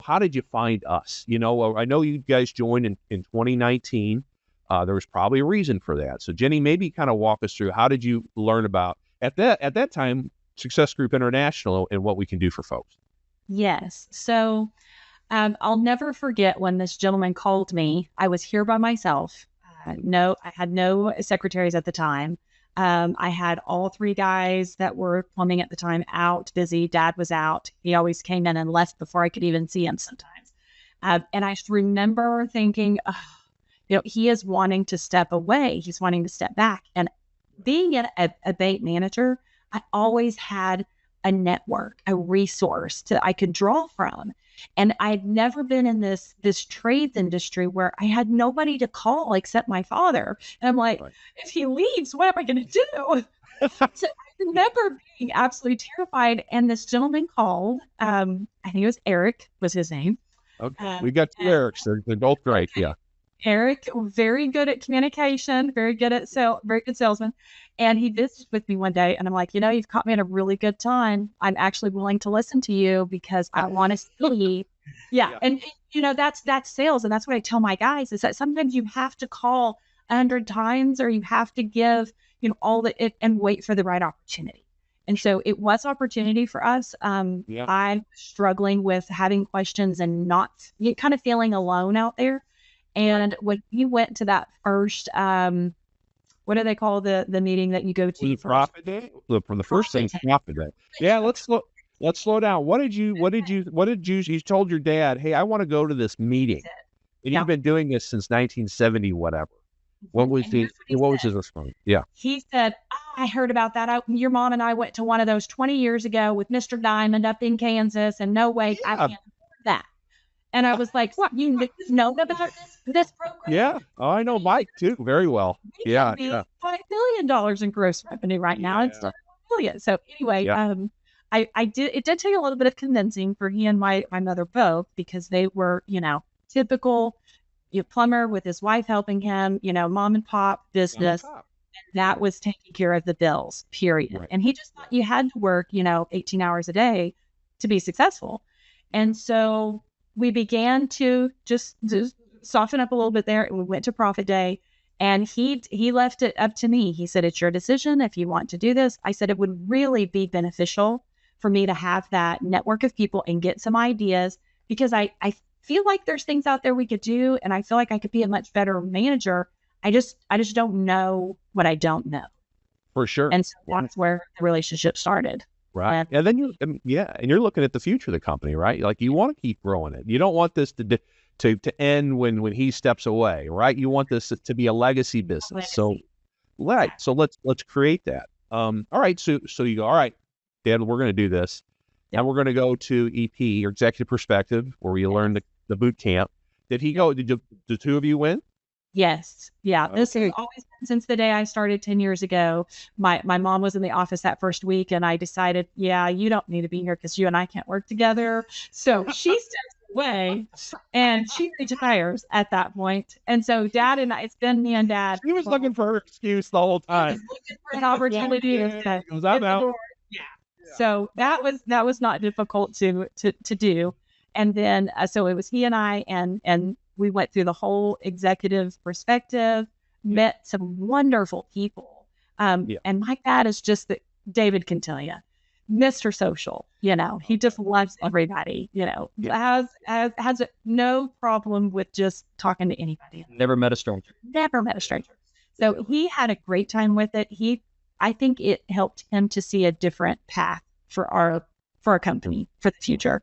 how did you find us? I know you guys joined in 2019. There was probably a reason for that. So Jenny, maybe kind of walk us through, how did you learn about at that time Success Group International and what we can do for folks? Yes. So I'll never forget when this gentleman called me. I was here by myself. No, I had no secretaries at the time. I had all three guys that were plumbing at the time out, busy. Dad was out. He always came in and left before I could even see him sometimes. And I just remember thinking, he is wanting to step away. He's wanting to step back. And being a bank manager, I always had a network, a resource I could draw from. And I'd never been in this trades industry where I had nobody to call except my father. And I'm like, Right. if he leaves, what am I going to do? So I remember being absolutely terrified. And this gentleman called, I think it was Eric was his name. Okay. We got two Erics. They're both great. Yeah. Eric, very good at communication, very good at very good salesman. And he visited with me one day and I'm like, you've caught me at a really good time. I'm actually willing to listen to you because I want to see. Yeah. And that's sales. And that's what I tell my guys is that sometimes you have to call 100 times or you have to give, all the and wait for the right opportunity. And so it was opportunity for us. I'm struggling with having questions and not kind of feeling alone out there. And when you went to that first, what do they call the meeting that you go to? The profit day? From the first thing, profit day. Yeah, let's slow down. You told your dad, hey, I want to go to this meeting. And you've been doing this since 1970, whatever. What was his response? Yeah. He said, I heard about that. Your mom and I went to one of those 20 years ago with Mr. Diamond up in Kansas, and no way I can't afford that. And I was like, what, you know about this program? Yeah. Oh, I know Mike too very well. Yeah. $5 billion in gross revenue right now. It's $1 billion. So anyway, it did take a little bit of convincing for he and my mother both, because they were, typical plumber with his wife helping him, mom and pop business. And that was taking care of the bills, period. Right. And he just thought you had to work, 18 hours a day to be successful. And so we began to just soften up a little bit there, and we went to Profit Day, and he left it up to me. He said, it's your decision if you want to do this. I said, it would really be beneficial for me to have that network of people and get some ideas, because I feel like there's things out there we could do, and I feel like I could be a much better manager. I just don't know what I don't know. For sure. And so that's where the relationship started. Right. And then you're looking at the future of the company, right? Like, you want to keep growing it. You don't want this to end when he steps away, right? You want this to be a legacy business. So let's create that. All right. So you go, all right, Dad, we're going to do this. Now we're going to go to EP, or Executive Perspective, where you learn the boot camp. Did he go? Did the two of you win? Yes. Yeah. Okay. This has always been since the day I started 10 years ago. My mom was in the office that first week, and I decided, you don't need to be here because you and I can't work together. So she steps away and she retires at that point. And so Dad and I, it's been me and Dad. He was looking for her excuse the whole time. Looking for an opportunity to I'm out. Yeah. So that was not difficult to do. And then, so it was he and I, and we went through the whole executive perspective, met some wonderful people. And my dad is just that David can tell you, Mr. Social, he just loves everybody, has no problem with just talking to anybody. Never met a stranger. So he had a great time with it. I think it helped him to see a different path for our company for the future.